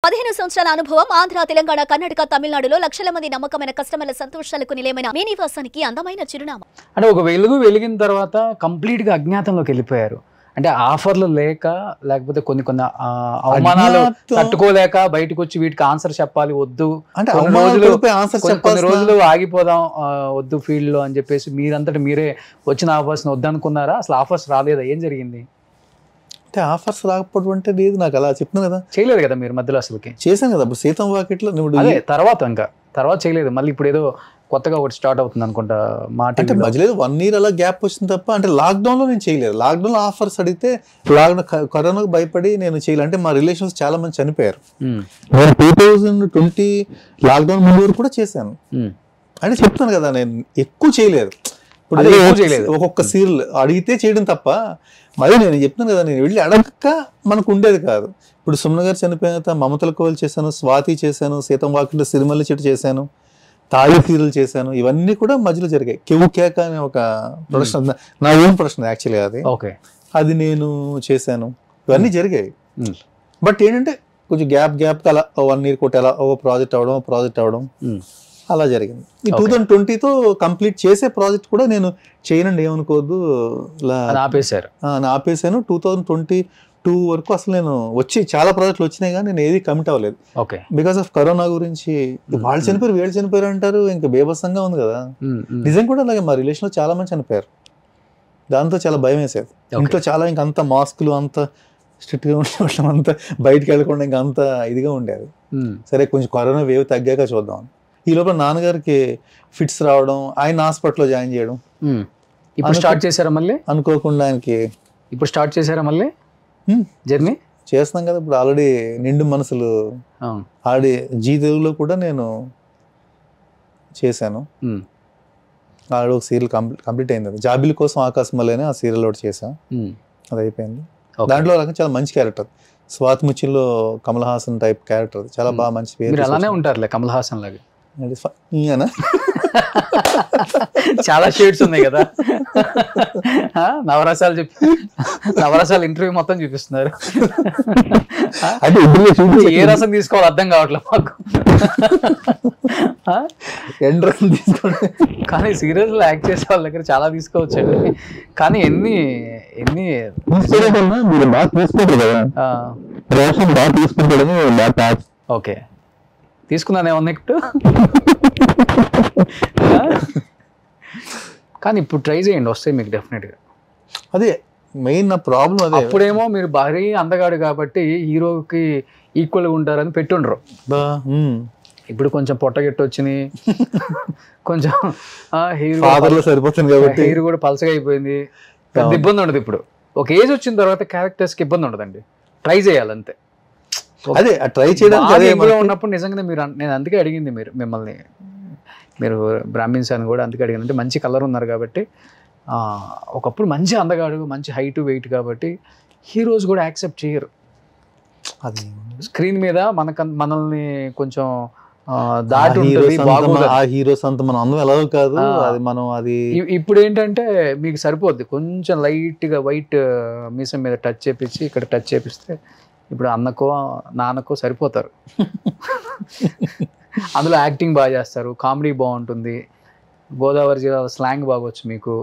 15 సంవత్సరాల అనుభవం ఆంధ్ర, తెలంగాణ, కర్ణాటక, తమిళనాడులో లక్షల మంది నమ్మకమైన కస్టమర్ల సంతోషాలకు నిలయమైన మీ నివాసానికి అందమైన చిరునామా. అంటే ఒక వెలిగిన తర్వాత కంప్లీట్ గా అజ్ఞాతంలోకి వెళ్ళిపోయారు. అంటే ఆఫర్లు లేకపోతే కొన్ని అవమానాలు తట్టుకోలేక బయటకు వచ్చి వీటికి ఆన్సర్ చెప్పాలి వద్దు, అంటే కొన్ని రోజులు ఆగిపోదాం వద్దు ఫీల్డ్ లో అని చెప్పేసి మీరంతటి మీరే వచ్చిన ఆఫర్స్ వద్దనుకున్నారా? అసలు ఆఫర్స్ రాలేదా? ఏం జరిగింది? అంటే ఆఫర్స్ రాకపోవడం అంటే లేదు, నాకు అలా చెప్పిన కదా, చేయలేదు కదా మీరు మధ్యలో. అసలుకి చేశాను కదా ఇప్పుడు సీతం వాకిట్లో. తర్వాత చేయలేదు. మళ్ళీ ఇప్పుడు ఏదో కొత్తగా ఒకటి స్టార్ట్ అవుతుంది అనుకుంటా. అంటే మధ్యలో 1 year అలా గ్యాప్ వచ్చింది తప్ప, అంటే లాక్డౌన్ లో నేను చేయలేదు. లాక్డౌన్ లో ఆఫర్స్ అడిగితే కరోనాకు భయపడి నేను చేయలేదు. అంటే మా రిలేషన్స్ చాలా మంది చనిపోయారు. 2020 లాక్డౌన్ ముందు వరకు కూడా చేశాను. అంటే చెప్తాను కదా, నేను ఎక్కువ చేయలేదు. ఇప్పుడు ఒక్కొక్క సీరియల్ అడిగితే చేయడం తప్ప, మరి నేను చెప్తాను కదా, నేను వెళ్ళి అడగక మనకు ఉండేది కాదు. ఇప్పుడు సుమన్ గారు చనిపోయిన తర్వాత మమతల కోవల్ చేశాను, స్వాతి చేశాను, సీతం వాకిట్లో సిరిమల్లి చెట్టు చేశాను, తాయి సీరియల్ చేశాను. ఇవన్నీ కూడా మధ్యలో జరిగాయి. కెవు కేక అనే ఒక ప్రొడక్షన్, నా ఓన్ ప్రొడక్షన్ యాక్చువల్గా అది. అది నేను చేశాను. ఇవన్నీ జరిగాయి. బట్ ఏంటంటే కొంచెం గ్యాప్ అలా 1 year కొట్టి అలా ఓ ప్రాజెక్ట్ అవడం అలా జరిగింది. ఈ 2020తో కంప్లీట్ చేసే ప్రాజెక్ట్ కూడా నేను చేయనండి, ఏమనుకోవద్దు, ఆపేశాను. 2022 వరకు అసలు నేను చాలా ప్రాజెక్టులు వచ్చినాయి కానీ నేను ఏది కమిట్ అవ్వలేదు. బికాస్ ఆఫ్ కరోనా గురించి. వాళ్ళు చనిపోయారు, వీళ్ళు చనిపోయారు అంటారు, ఇంకా బేబస్సంగా ఉంది కదా. నిజం కూడా అలాగే, మా రిలేషన్ లో చాలా మంది చనిపోయారు. దాంతో చాలా భయం వేసేది. ఇంట్లో చాలా ఇంకంత మాస్కులు, అంత స్ట్రిక్ట్ గా ఉండేవాళ్ళం, అంతా బయటకు వెళ్ళకుండా ఇంకా అంత ఇదిగా ఉండేది. సరే కొంచెం కరోనా వేవ్ తగ్గాక చూద్దాం. ఈ లోపల నాన్నగారికి ఫిట్స్ రావడం, ఆయన హాస్పిటల్లో జాయిన్ చేయడం. ఇప్పుడు స్టార్ట్ చేశారా మళ్ళీ? అనుకోకుండా ఆయనకి ఇప్పుడు స్టార్ట్ చేశారా మళ్ళీ జర్నీ? చేస్తున్నాం కదా ఇప్పుడు. ఆల్రెడీ నిండు మనసులు ఆల్రెడీ జీ తెలుగులో కూడా నేను చేశాను. ఆల్రెడీ ఒక సీరియల్ కంప్లీట్ అయింది. అది జాబిలి కోసం ఆకాశమల్లి ఆ సీరియల్ ఒకటి చేశాను, అది అయిపోయింది. దాంట్లో చాలా మంచి క్యారెక్టర్, స్వాతి ముచ్చిల్లో కమల్ హాసన్ టైప్ క్యారెక్టర్. చాలా బాగా మంచి పేరు. అలానే ఉంటారులే కమల్ హాసన్ లాగా. చాలా షేడ్స్ ఉన్నాయి కదా. నవరసాలు ఇంటర్వ్యూ మొత్తం చూపిస్తున్నారు. ఏ రసం తీసుకోవాలి అర్థం కావట్లేదు మాకు. రసం తీసుకోండి. కానీ సీరియస్ లో యాక్ట్ చేసే వాళ్ళ దగ్గర చాలా తీసుకోవచ్చండి. కానీ ఎన్ని మీరు బాగా తీసుకుంటారు కదా, బాగా తీసుకుంటాడని. ఓకే, తీసుకున్నానేమన్నా ఇప్పుడు. కానీ ఇప్పుడు ట్రై చేయండి, వస్తాయి మీకు డెఫినెట్ గా. అదే మెయిన్ నా ప్రాబ్లం. అదే అప్పుడేమో మీరు భారీ అందగాడు కాబట్టి హీరోకి ఈక్వల్ గా ఉంటారని పెట్టుండ్రు. ఇప్పుడు కొంచెం పొట్టగెట్టు వచ్చినాయి, కొంచెం హీరో సరిపోతుంది కాబట్టి హీరో కూడా పలసగా అయిపోయింది. పెద్ద ఇబ్బంది ఉండదు. ఇప్పుడు ఒక ఏజ్ వచ్చిన తర్వాత క్యారెక్టర్స్ కి ఇబ్బంది ఉండదండి, ట్రై చేయాలంతే. అదే ట్రై చేయడానికి ఉన్నప్పుడు నిజంగానే నేను అందుకే అడిగింది మిమ్మల్ని. మీరు బ్రాహ్మిన్స్ అని కూడా అందుకే అడిగింది. అంటే మంచి కలర్ ఉన్నారు కాబట్టి, ఒకప్పుడు మంచి అందగాడు, మంచి హైట్ వెయిట్ కాబట్టి హీరోస్ కూడా యాక్సెప్ట్ చేయరు. అది స్క్రీన్ మీద మనల్ని కొంచెం దాటి ఉంటుంది. ఆ హీరోస్ అంత మనం అందం ఎలా కాదు, అది మనం అది. ఇప్పుడు ఏంటంటే మీకు సరిపోద్ది కొంచెం లైట్ గా వైట్ మీసం మీద టచ్ చేపించి ఇక్కడ టచ్ చేపిస్తే ఇప్పుడు అన్నకో నాన్నకో సరిపోతారు. అందులో యాక్టింగ్ బాగా చేస్తారు, కామెడీ బాగుంటుంది, గోదావరి జిల్లా స్లాంగ్ బాగొచ్చు మీకు.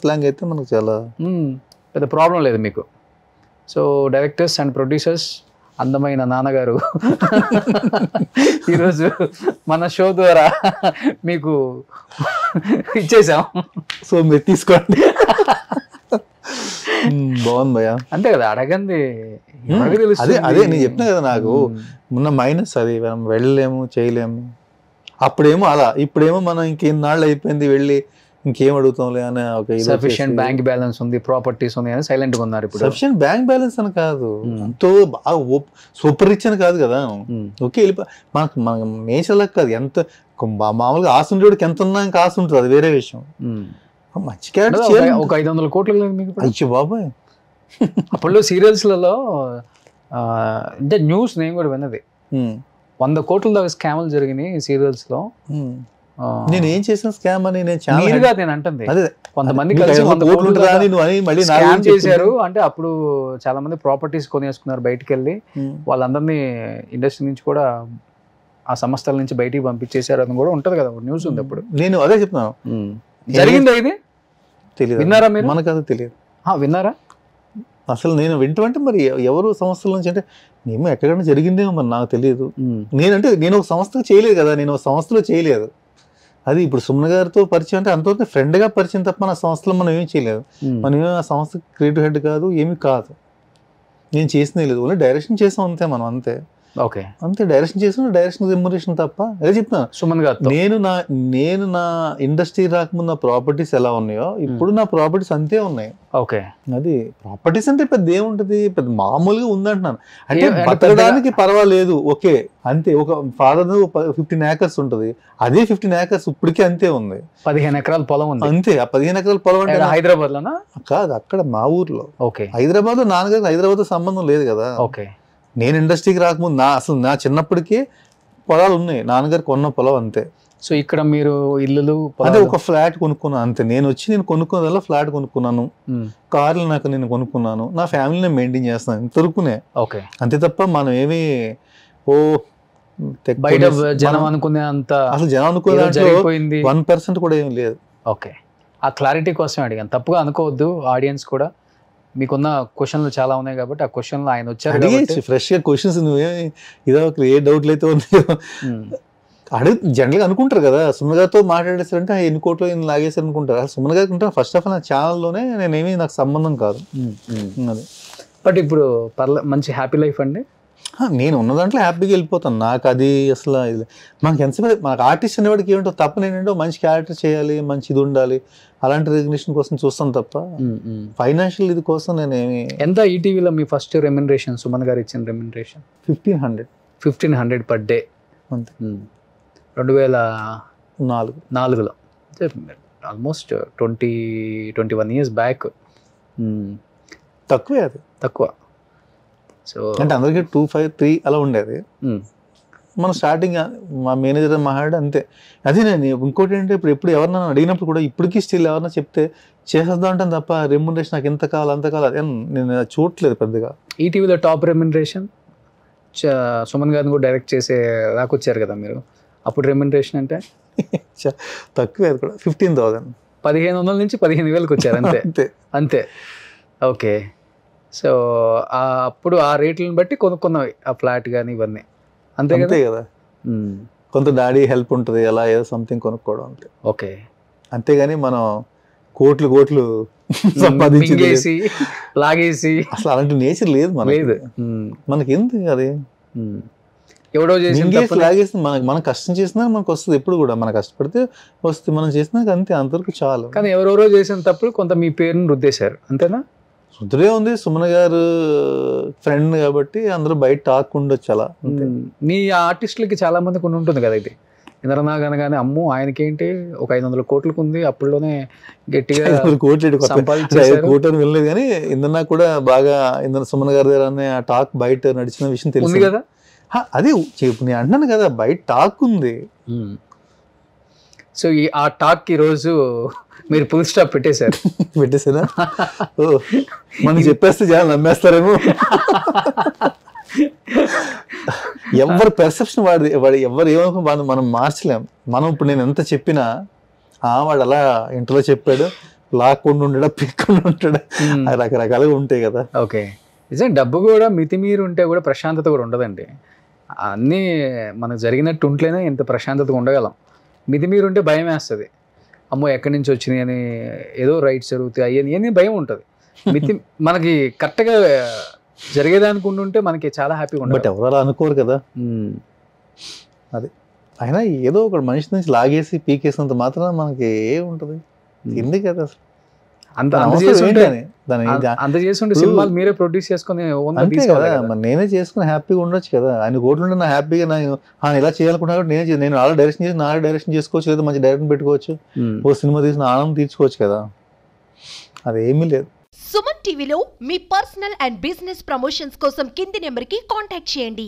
స్లాంగ్ అయితే మనకు చాలా పెద్ద ప్రాబ్లం లేదు మీకు. సో డైరెక్టర్స్ అండ్ ప్రొడ్యూసర్స్, అందమైన నాన్నగారు ఈరోజు మన షో ద్వారా మీకు ఇచ్చేసాం. సో మీరు తీసుకోండి. బాగుంది భయ్యా. అంతే కదా, అడగండి. అదే నేను చెప్పిన కదా, నాకు ఉన్న మైనస్ అది. మనం వెళ్ళలేము, చేయలేము. అప్పుడేమో అలా, ఇప్పుడేమో మనం ఇంకెన్నాళ్ళు అయిపోయింది వెళ్ళి ఇంకేం అడుగుతాంలే అని ఒక సఫిషియెంట్ బ్యాంక్ బ్యాలెన్స్ ఉంది, ప్రాపర్టీస్ ఉంది అని సైలెంట్ గా ఉన్నారు. ఇప్పుడు సఫిషియెంట్ బ్యాంక్ బ్యాలెన్స్ అని కాదు, ఎంతో బాగా సూపర్ రిచ్ అని కాదు కదా. ఓకే, వెళ్ళిపో. మన నేచర్ కాదు, ఎంత మామూలుగా ఆశ ఉండేవాడికి ఎంత ఉన్నా ఇంకా ఆశ ఉంటుంది, అది వేరే విషయం. మంచి క్యారెక్టర్ ఒక 500 కోట్లు లేదు మీకు? అయ్యో బాబాయ్. అప్పుడు సీరియల్స్లలో అంటే న్యూస్ నేను కూడా విన్నది, 100 కోట్ల దాకా స్కామ్లు జరిగినాయి సీరియల్స్ లో. నేను ఏం చేసిన స్కామ్ అని నేను చాలా మీరుగా నేను అంటుంది అదే కొంతమంది నీకు కలిసి 500 100 కోట్లు కోట్లు ఉంటుందా అని నువ్వు అని మళ్ళీ నా స్కామ్ గురించి చేశారు అంటే అప్పుడు చాలా మంది ప్రాపర్టీస్ కొనేసుకున్నారు బయటికి వెళ్ళి వాళ్ళందరినీ ఇండస్ట్రీ నుంచి కూడా ఆ సంస్థల నుంచి బయటికి పంపించేశారు అని కూడా ఉంటది కదా న్యూస్ ఉంది అప్పుడు నేను అదే చెప్తున్నాను జరిగిందా ఇది తెలియదు విన్నారా మీరు మనకు అది తెలియదు విన్నారా అసలు నేను వింటూ మరి ఎవరు సంస్థల నుంచి అంటే మేము ఎక్కడైనా జరిగిందేమో మరి నాకు తెలియదు నేను ఒక సంస్థకు చేయలేదు కదా నేను ఒక సంస్థలో చేయలేదు అది ఇప్పుడు సుమన్ గారితో పరిచయం అంటే అంతవరకు ఫ్రెండ్గా పరిచయం తప్ప మన సంస్థలో మనం ఏం చేయలేదు మనం ఏమి ఆ సంస్థ క్రియేటివ్ హెడ్ కాదు ఏమి కాదు నేను చేసినది లేదు ఓన్లీ డైరెక్షన్ చేసాం అంతే మనం అంతే ఓకే అంతే డైరెక్షన్ చేసిన డైరెక్షన్ రెమ్యునరేషన్ తప్ప అదే చెప్తున్నా సుమన్ గారు నేను నా ఇండస్ట్రీ రాకముందు నా ప్రాపర్టీస్ ఎలా ఉన్నాయో ఇప్పుడు నా ప్రాపర్టీస్ అంతే ఉన్నాయి ఓకే అది ప్రాపర్టీస్ అంటే పెద్ద ఏముంటది పెద్ద మామూలుగా ఉందంటున్నాను అంటే బతకడానికి పర్వాలేదు ఓకే అంతే ఒక ఫాదర్ 15 acres ఉంటుంది అదే 15 acres ఇప్పటికే అంతే ఉంది 15 ఎకరాల పొలం ఉంది అంతే ఆ 15 ఎకరాల పొలం అంటే హైదరాబాద్ లోనా కాదు అక్కడ మా ఊర్లో ఓకే హైదరాబాద్ లో నాన్నగారు హైదరాబాద్ సంబంధం లేదు కదా ఓకే నేను ఇండస్ట్రీకి రాకముందు అసలు నా చిన్నప్పటికీ పొలాలు ఉన్నాయి నాన్నగారు కొన్న పొలం అంతే సో ఇక్కడ మీరు ఇల్లులు అదే ఒక ఫ్లాట్ కొనుక్కున్నాను అంతే నేను కొనుక్కున్నదల్లా ఫ్లాట్ కొనుక్కున్నాను కార్లు నేను కొనుక్కున్నాను నా ఫ్యామిలీని మెయింటైన్ చేస్తాను ఇంతవరకునే ఓకే అంతే తప్ప మనం ఏమి బయట జనం అనుకునే అంత అసలు జనం అనుకునే 1% కూడా ఏమి లేదు ఓకే ఆ క్లారిటీ కోసం అడిగాను తప్పుగా అనుకోవద్దు ఆడియన్స్ కూడా మీకున్న క్వశ్చన్లు చాలా ఉన్నాయి కాబట్టి ఆ క్వశ్చన్లు ఆయన వచ్చారు ఫ్రెష్ గా క్వశ్చన్స్ నువ్వేమి ఇదో ఏ డౌట్లు అయితే ఉన్నాయో జనరల్ గా అనుకుంటారు కదా సుమన్ గారితో మాట్లాడేసారంటే ఎన్ని కోట్లు ఎన్ని లాగేసారు అనుకుంటారు సుమన్ గారికి ఉంటారు ఫస్ట్ ఆఫ్ ఆల్ నా ఛానల్లోనే నేనేమి నాకు సంబంధం కాదు అది బట్ ఇప్పుడు మంచి హ్యాపీ లైఫ్ అండి నేను ఉన్న దాంట్లో హ్యాపీగా వెళ్ళిపోతాను నాకు అది అసలు మనకి ఎంతసేపు మనకు ఆర్టిస్ట్ అనేవాడికి ఏమిటో తప్ప ఏంటంటే మంచి క్యారెక్టర్ చేయాలి మంచి ఇది ఉండాలి అలాంటి రికగ్నిషన్ కోసం చూస్తాను తప్ప ఫైనాన్షియల్ ఇది కోసం నేనేమి ఎంత ఈటీవీలో మీ ఫస్ట్ రెమ్యునరేషన్ సుమన్ గారు ఇచ్చిన రెమ్యునరేషన్ 1500 పర్ డే అంతే 2004లో ఆల్మోస్ట్ 21 years బ్యాక్ తక్కువే అది తక్కువ సో అంటే అందరికీ 253 అలా ఉండేది మనం స్టార్టింగ్ మా మేనేజర్ మాట్లాడి అంతే అదే నేను ఇంకోటి ఏంటంటే ఎప్పుడు ఎవరినైనా అడిగినప్పుడు కూడా ఇప్పటికీ స్టిల్ ఎవరన్నా చెప్తే చేసేద్దాం అంటాను తప్ప రెమ్యునరేషన్ నాకు ఎంత కావాలి అంత కావాలి అదే నేను చూడట్లేదు పెద్దగా ఈటీవీలో టాప్ రెమ్యునరేషన్ సుమన్ గారిని కూడా డైరెక్ట్ చేసే రాకొచ్చారు కదా మీరు అప్పుడు రెమ్యునరేషన్ అంటే తక్కువే అది కూడా 15,000 1500 నుంచి 15,000కి వచ్చారు అంతే అంతే ఓకే సో అప్పుడు ఆ రేట్లను బట్టి కొనుక్కున్నవి ఆ ఫ్లాట్ కానీ ఇవన్నీ అంతే కదా కొంత డాడీ హెల్ప్ ఉంటుంది అలా ఏదో సంథింగ్ కొనుక్కోవడం అంతే ఓకే అంతేగాని మనం కోట్లు సంపాదించి లాగేసి అసలు అలాంటి నేచర్ లేదు లేదు మనకి ఎందుకు అది ఎవడో చేసి లాగేసి మనం కష్టం చేసినా మనకు వస్తుంది ఎప్పుడు కూడా మనం కష్టపడితే వస్తుంది మనం చేసినాక అంతే అంతవరకు చాలు కానీ ఎవరెవరో చేసిన తప్పుడు కొంత మీ పేరుని రుద్దేశారు అంతేనా రుద్దుడే ఉంది సుమన్ గారు ఫ్రెండ్ కాబట్టి అందరూ బయట టాక్ ఉండొచ్చు అలా మీ ఆర్టిస్టులకి చాలా మందికి ఉంటుంది కదా ఇది ఇంద్రనాగ్ అనగానే అమ్మో ఆయనకేంటి ఒక 500 కోట్లకు ఉంది అప్పుడులోనే గట్టిగా 500 కోట్లు వెళ్ళలేదు కానీ ఇంద్రనాగ్ కూడా బాగా సుమన్ గారి దగ్గర అనే ఆ టాక్ బయట నడిచిన విషయం తెలిసింది కదా అదే నేను అంటున్నాను కదా బయట టాక్ ఉంది సో ఆ టాక్ ఈ రోజు మీరు ఫుల్ స్టాప్ పెట్టేశారా ఓ మనం చెప్పేస్తే చాలా నమ్మేస్తారేమో ఎవరి పెర్సెప్షన్ వాడు ఎవరు ఏమనుకో మనం మార్చలేం మనం ఇప్పుడు నేను ఎంత చెప్పినా వాడు అలా ఇంట్లో చెప్పాడు లాక్కుండా ఉంటాడా పీక్కుండా ఉంటాడా రకరకాలుగా ఉంటాయి కదా ఓకే నిజం డబ్బు కూడా మితిమీరు ఉంటే కూడా ప్రశాంతత కూడా ఉండదండి అన్నీ మనకు జరిగినట్టు ఉంటేనే ఇంత ప్రశాంతతగా ఉండగలం మితిమీరు ఉంటే భయం వేస్తుంది అమ్మో ఎక్కడి నుంచి వచ్చినాయి అని ఏదో రైట్స్ జరుగుతాయి అయ్యని భయం ఉంటుంది మనకి కరెక్ట్గా జరిగేదానికి ఉంటే మనకి చాలా హ్యాపీగా ఉంటుంది బట్ ఎవరు అనుకోరు కదా అది అయినా ఏదో ఒక మనిషి నుంచి లాగేసి పీకేసినంత మాత్రం మనకి ఏముంటుంది ఎందుకు కదా అసలు అంత చేస్తుంటే సినిమాలు మీరే ప్రొడ్యూస్ చేసుకుని అంతే కదా నేనే చేసుకుని హ్యాపీగా ఉండొచ్చు కదా ఆయన కోట్లు నా హ్యాపీగా ఇలా చేయాలనుకున్నా నేను ఆల్రెడీ డైరెక్షన్ చేసి నాలుగు డైరెక్షన్ చేసుకోవచ్చు లేదా మంచి డైరెక్షన్ పెట్టుకోవచ్చు ఓ సినిమా తీసిన ఆనందం తీర్చుకోవచ్చు కదా అదేమీ లేదు. సుమన్ టీవీలో మీ పర్సనల్ అండ్ బిజినెస్ ప్రమోషన్స్ కోసం కింది నెంబర్కి కాంటాక్ట్ చేయండి.